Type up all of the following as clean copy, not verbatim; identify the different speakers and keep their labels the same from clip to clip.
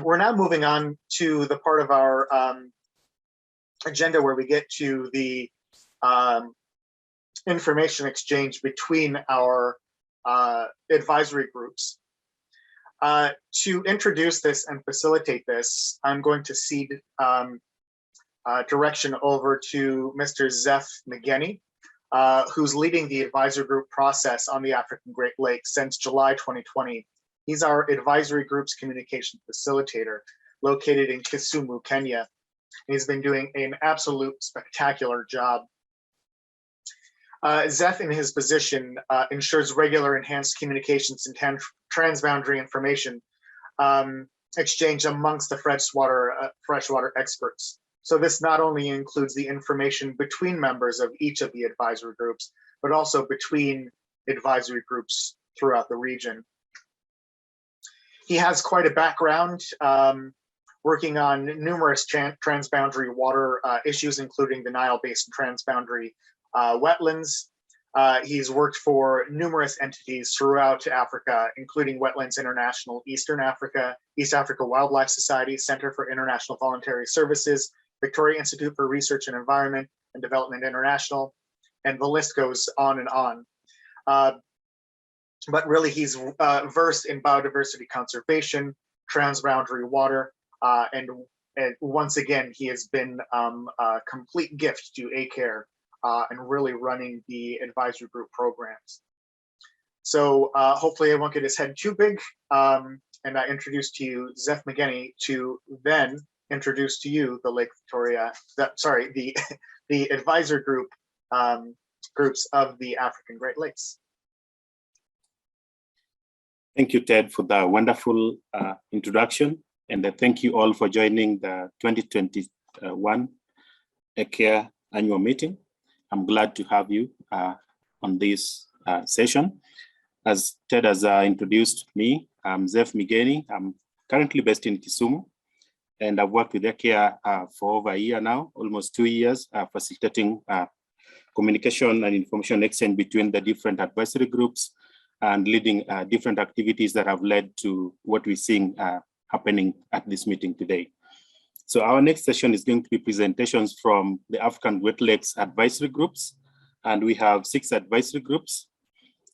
Speaker 1: We're now moving on to the part of our agenda where we get to the information exchange between our advisory groups. To introduce this and facilitate this, I'm going to cede direction over to Mr. Zeph Mgeni, who's leading the advisory group process on the African Great Lakes since July 2020. He's our advisory group's communication facilitator located in Kisumu, Kenya. He's been doing an absolute spectacular job. Zeph, in his position, ensures regular enhanced communications and transboundary information exchange amongst the freshwater experts. So this not only includes the information between members of each of the advisory groups, but also between advisory groups throughout the region. He has quite a background working on numerous transboundary water issues, including the Nile Basin transboundary wetlands. He's worked for numerous entities throughout Africa, including Wetlands International, East Africa Wildlife Society, Center for International Voluntary Services, Victoria Institute for Research and Environment and Development International, and the list goes on and on. But really, he's versed in biodiversity conservation, transboundary water, and once again, he has been a complete gift to ACARE and really running the advisory group programs. So hopefully I won't get his head too big. And I introduce to you Zeph Mgeni to then introduce to you the Lake Victoria, the advisory group groups of the African Great Lakes.
Speaker 2: Thank you, Ted, for the wonderful introduction. And thank you all for joining the 2021 ACARE annual meeting. I'm glad to have you on this session. As Ted has introduced me, I'm Zeph Mgeni. I'm currently based in Kisumu, and I've worked with ACARE for over a year now, almost 2 years, facilitating communication and information exchange between the different advisory groups and leading different activities that have led to what we're seeing happening at this meeting today. So our next session is going to be presentations from the African Great Lakes advisory groups, and we have 6 advisory groups.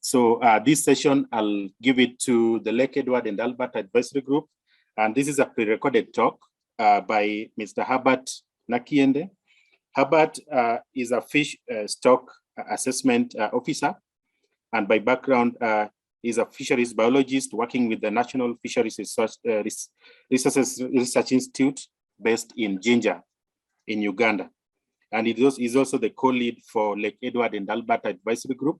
Speaker 2: So this session, I'll give it to the Lake Edward and Albert advisory group, and this is a pre-recorded talk by Mr. Herbert Nakiende. Herbert is a fish stock assessment officer, and by background, is a fisheries biologist working with the National Fisheries Research Institute based in Jinja in Uganda. And he's also the co-lead for Lake Edward and Albert Advisory Group.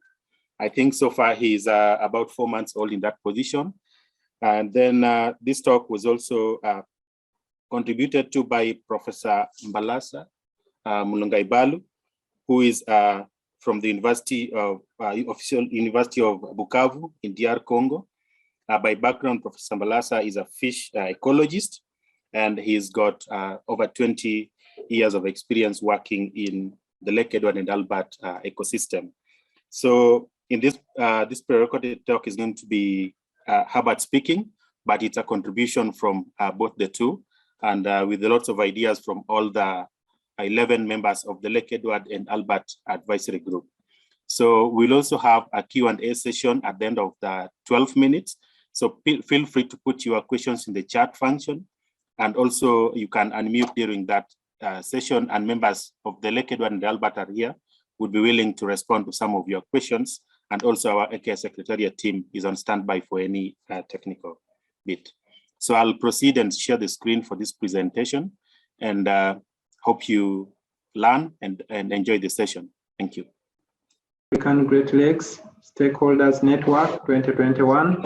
Speaker 2: I think so far he's about 4 months old in that position. And then this talk was also contributed to by Professor Mbalassa Mulongaibalu, who is from the official University of Bukavu in DR Congo. By background, Professor Mbalassa is a fish ecologist, and he's got over 20 years of experience working in the Lake Edward and Albert ecosystem. So in this pre-recorded talk is going to be Herbert speaking, but it's a contribution from both the two, and with lots of ideas from all the 11 members of the Lake Edward and Albert Advisory Group. So we'll also have a Q&A session at the end of the 12 minutes. So feel free to put your questions in the chat function. And also you can unmute during that session, and members of the Lake Edward and Albert are here, would be willing to respond to some of your questions. And also our ACARE Secretariat team is on standby for any technical bit. So I'll proceed and share the screen for this presentation, and hope you learn and enjoy the session. Thank you.
Speaker 3: African Great Lakes Stakeholders Network 2021.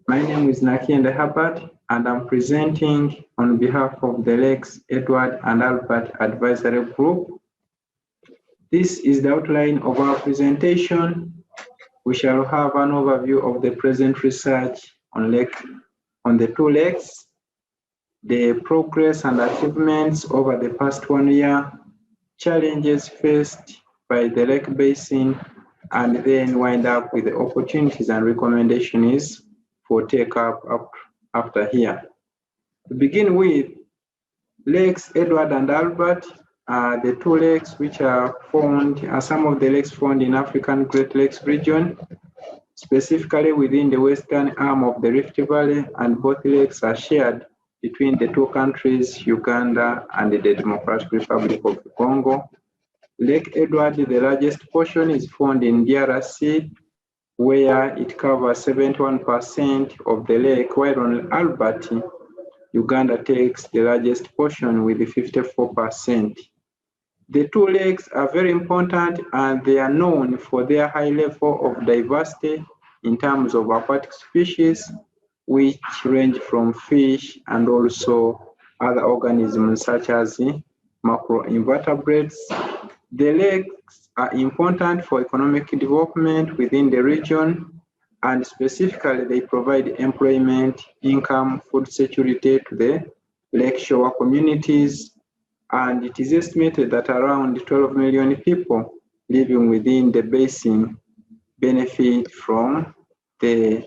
Speaker 3: My name is Nakiende Herbert, and I'm presenting on behalf of the Lakes Edward and Albert Advisory Group. This is the outline of our presentation. We shall have an overview of the present research on the 2 lakes, the progress and achievements over the past 1 year, challenges faced by the lake basin, and then wind up with the opportunities and recommendations for take up after here. To begin with, Lakes Edward and Albert are the two lakes which are some of the lakes found in African Great Lakes region, specifically within the western arm of the Rift Valley, and both lakes are shared between the two countries, Uganda and the Democratic Republic of the Congo. Lake Edward, the largest portion, is found in DRC, where it covers 71% of the lake, while on Albert, Uganda takes the largest portion with 54%. The two lakes are very important and they are known for their high level of diversity in terms of aquatic species, which range from fish and also other organisms such as macroinvertebrates. The lakes are important for economic development within the region, and specifically they provide employment, income, food security to the lakeshore communities, and it is estimated that around 12 million people living within the basin benefit from the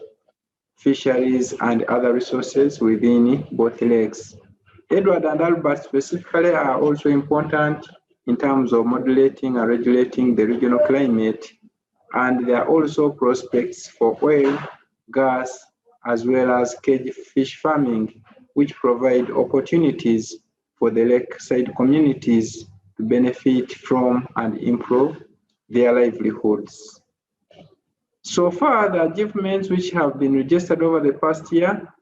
Speaker 3: fisheries and other resources within both lakes. Edward and Albert specifically are also important in terms of modulating and regulating the regional climate, and there are also prospects for oil, gas, as well as cage fish farming, which provide opportunities for the lakeside communities to benefit from and improve their livelihoods. So far, the achievements which have been registered over the past year,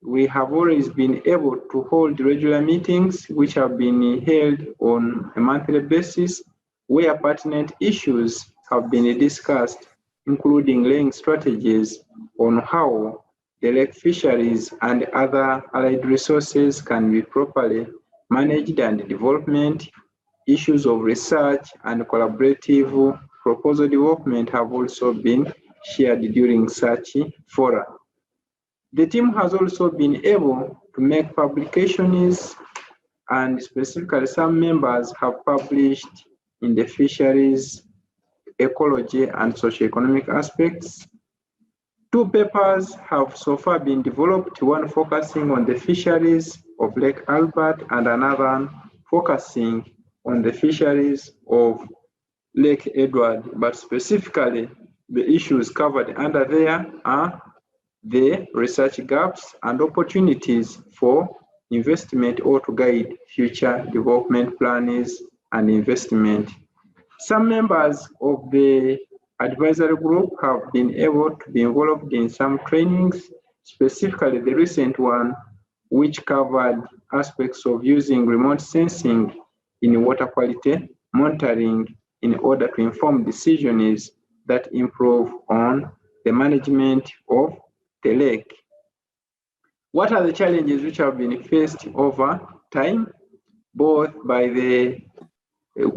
Speaker 3: we have always been able to hold regular meetings which have been held on a monthly basis, where pertinent issues have been discussed, including laying strategies on how the lake fisheries and other allied resources can be properly managed, and development. Issues of research and collaborative proposal development have also been shared during such fora. The team has also been able to make publications, and specifically some members have published in the fisheries, ecology, and socioeconomic aspects. Two papers have so far been developed, one focusing on the fisheries of Lake Albert and another focusing on the fisheries of Lake Edward, but specifically the issues covered under there are the research gaps and opportunities for investment, or to guide future development plans and investment. Some members of the advisory group have been able to be involved in some trainings, specifically the recent one, which covered aspects of using remote sensing in water quality monitoring in order to inform decisions that improve on the management of the lake. What are the challenges which have been faced over time, both by the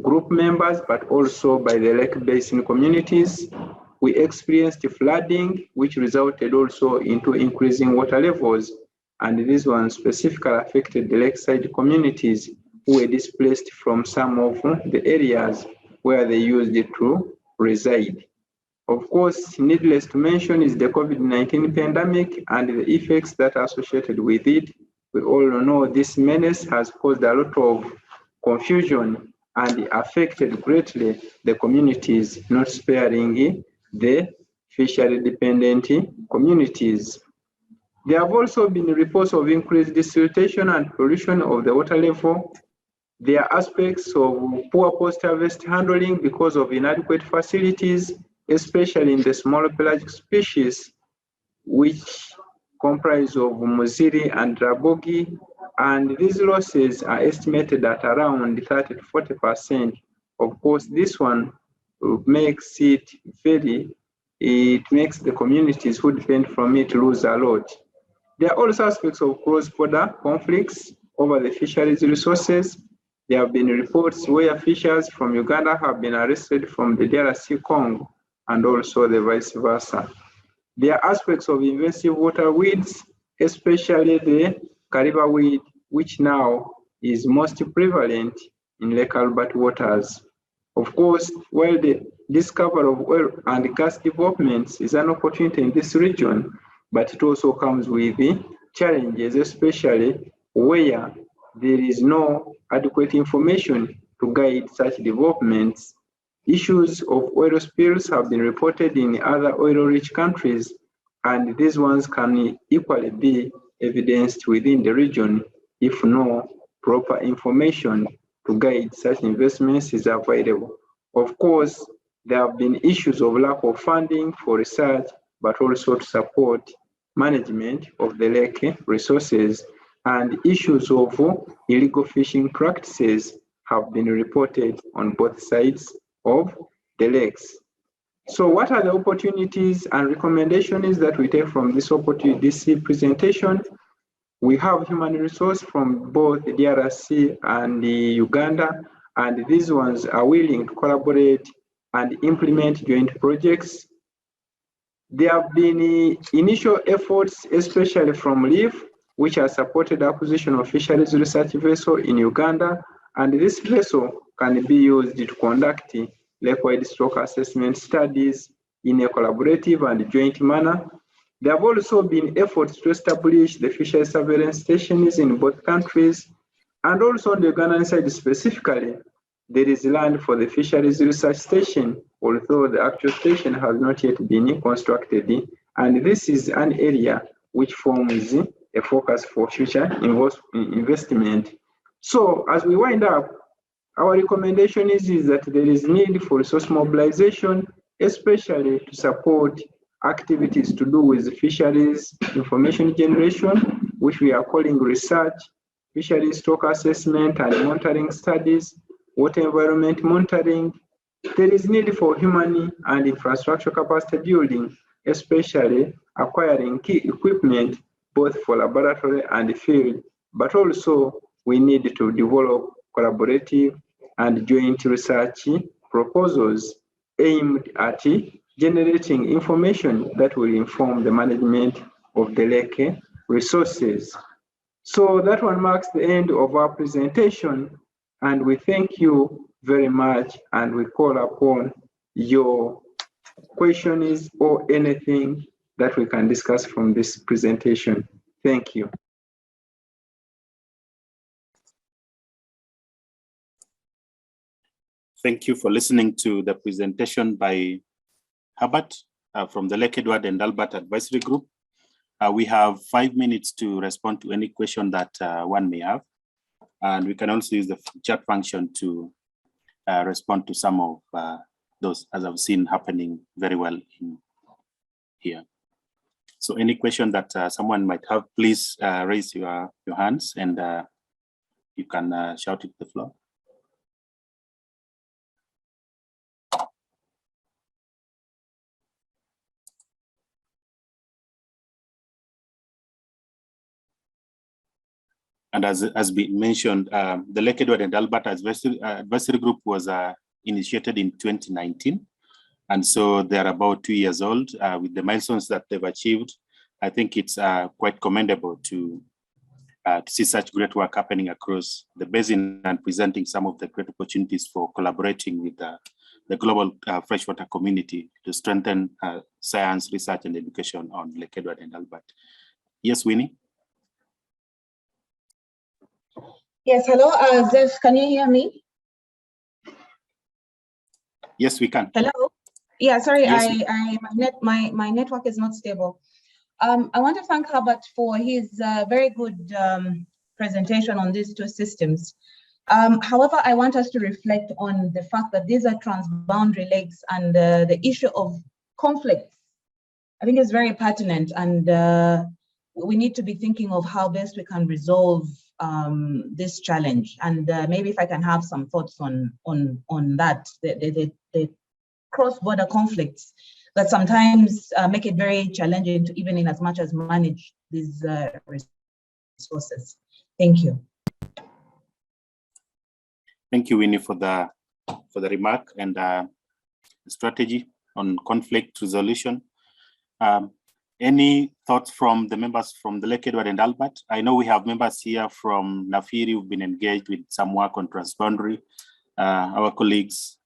Speaker 3: group members, but also by the lake basin communities? We experienced flooding, which resulted also into increasing water levels, and this one specifically affected the lakeside communities who were displaced from some of the areas where they used it to reside. Of course, needless to mention is the COVID-19 pandemic and the effects that are associated with it. We all know this menace has caused a lot of confusion and affected greatly the communities, not sparing the fishery-dependent communities. There have also been reports of increased siltation and pollution of the water level. There are aspects of poor post-harvest handling because of inadequate facilities, especially in the smaller pelagic species, which comprise of Muziri and Rabogi, and these losses are estimated at around 30 to 40%. Of course, this one makes it makes the communities who depend from it lose a lot. There are also aspects of cross-border conflicts over the fisheries resources. There have been reports where fishers from Uganda have been arrested from the DRC Congo, and also the vice versa. There are aspects of invasive water weeds, especially the Kariba weed, which now is most prevalent in Lake Albert waters. Of course, while the discovery of oil and gas developments is an opportunity in this region, but it also comes with the challenges, especially where there is no adequate information to guide such developments. Issues of oil spills have been reported in other oil-rich countries, and these ones can equally be evidenced within the region if no proper information to guide such investments is available. Of course, there have been issues of lack of funding for research, but also to support management of the lake resources, and issues of illegal fishing practices have been reported on both sides of the lakes. So what are the opportunities and recommendations that we take from this presentation? We have human resource from both the DRC and the Uganda, and these ones are willing to collaborate and implement joint projects. There have been initial efforts, especially from LEAF, which has supported acquisition of fisheries research vessel in Uganda, and this vessel can be used to conduct lake-wide stock assessment studies in a collaborative and joint manner. There have also been efforts to establish the fisheries surveillance stations in both countries, and also on the Ugandan side specifically, there is land for the fisheries research station, although the actual station has not yet been constructed, and this is an area which forms a focus for future investment. So as we wind up, our recommendation is that there is need for resource mobilization, especially to support activities to do with fisheries information generation, which we are calling research, fisheries stock assessment and monitoring studies, water environment monitoring. There is need for human and infrastructure capacity building, especially acquiring key equipment both for laboratory and field, but also we need to develop collaborative and joint research proposals aimed at generating information that will inform the management of the lake resources. So that one marks the end of our presentation, and we thank you very much, and we call upon your questions or anything that we can discuss from this presentation. Thank you.
Speaker 2: Thank you for listening to the presentation by Herbert from the Lake Edward and Albert Advisory Group. We have 5 minutes to respond to any question that one may have. And we can also use the chat function to respond to some of those, as I've seen happening very well in here. So any question that someone might have, please raise your hands and you can shout it to the floor. And as we mentioned, the Lake Edward and Albert Advisory Group was initiated in 2019. And so they're about 2 years old with the milestones that they've achieved. I think it's quite commendable to see such great work happening across the basin and presenting some of the great opportunities for collaborating with the global freshwater community to strengthen science, research, and education on Lake Edward and Albert. Yes, Winnie?
Speaker 4: Yes, hello, Zeph, can you hear me?
Speaker 2: Yes, we can.
Speaker 4: Hello? Yeah, sorry,
Speaker 2: Yes.
Speaker 4: my network is not stable. I want to thank Herbert for his very good presentation on these two systems. However, I want us to reflect on the fact that these are transboundary lakes, and the issue of conflicts, I think, is very pertinent, and we need to be thinking of how best we can resolve this challenge. And maybe if I can have some thoughts on that, the cross-border conflicts that sometimes make it very challenging to even in as much as manage these resources. Thank you.
Speaker 2: Thank you, Winnie, for the remark and the strategy on conflict resolution. Any thoughts from the members from the Lake Edward and Albert? I know we have members here from Nafiri who've been engaged with some work on transboundary. Our colleagues,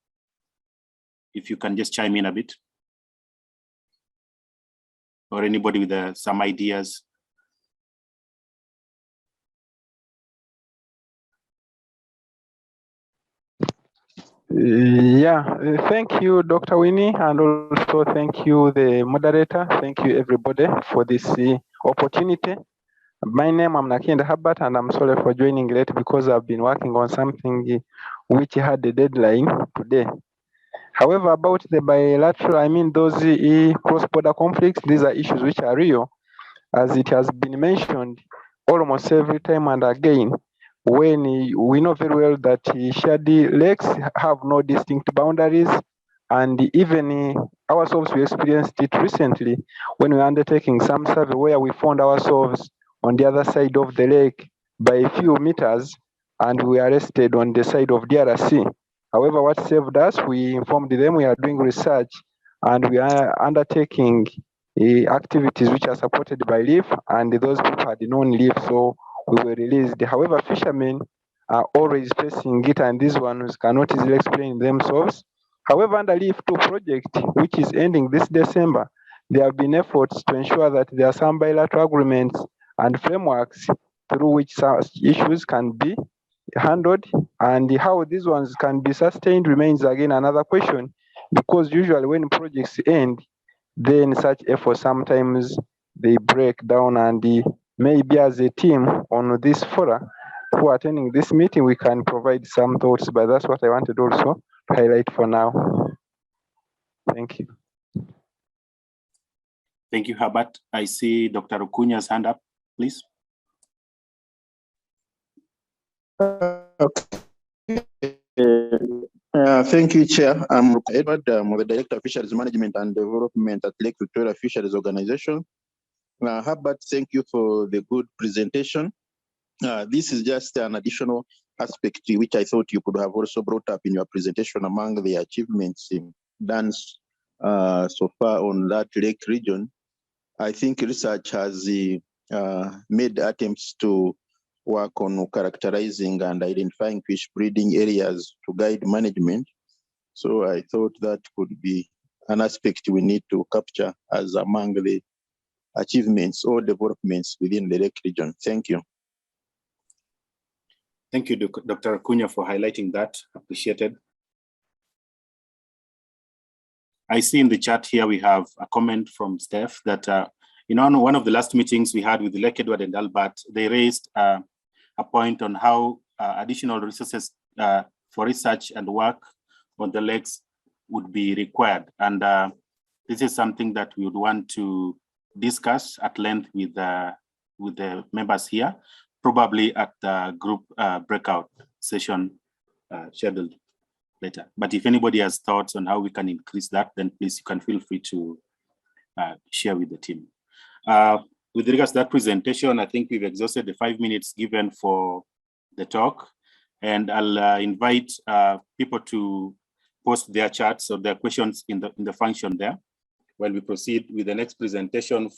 Speaker 2: if you can just chime in a bit. Or anybody with some ideas.
Speaker 3: Thank you, Dr. Winnie, and also thank you, the moderator. Thank you, everybody, for this opportunity. My name is Naki Herbert, and I'm sorry for joining late because I've been working on something which had a deadline today. However, about the bilateral, those cross-border conflicts, these are issues which are real, as it has been mentioned almost every time and again, when we know very well that shared lakes have no distinct boundaries, and even ourselves, we experienced it recently when we were undertaking some survey where we found ourselves on the other side of the lake by a few meters, and we arrested on the side of DRC. However, what saved us, we informed them we are doing research and we are undertaking activities which are supported by leaf, and those people had known leaf, so we were released. However, fishermen are always facing it, and these ones cannot easily explain themselves. However, under Leaf 2 project, which is ending this December, there have been efforts to ensure that there are some bilateral agreements and frameworks through which such issues can be handled, and how these ones can be sustained remains again another question, because usually when projects end, then such efforts sometimes they break down, and maybe as a team on this fora who are attending this meeting, we can provide some thoughts, but that's what I wanted also to highlight for now. Thank you.
Speaker 2: Thank you, Herbert. I see Dr. Okunya's hand up, please.
Speaker 5: Thank you, Chair. I'm Edward, the Director of Fisheries Management and Development at Lake Victoria Fisheries Organization. Herbert, thank you for the good presentation. This is just an additional aspect which I thought you could have also brought up in your presentation among the achievements done so far on that lake region. I think research has made attempts to work on characterizing and identifying fish breeding areas to guide management. So I thought that could be an aspect we need to capture as among the achievements or developments within the lake region. Thank you.
Speaker 2: Thank you, Dr. Okunja, for highlighting that. Appreciated. I see in the chat here we have a comment from Steph that one of the last meetings we had with Lake Edward and Albert, they raised a point on how additional resources for research and work on the lakes would be required. And this is something that we would want to discuss at length with the members here, probably at the group breakout session scheduled later. But if anybody has thoughts on how we can increase that, then please, you can feel free to share with the team. With regards to that presentation, I think we've exhausted the 5 minutes given for the talk, and I'll invite people to post their chats or their questions in the function there while we proceed with the next presentation.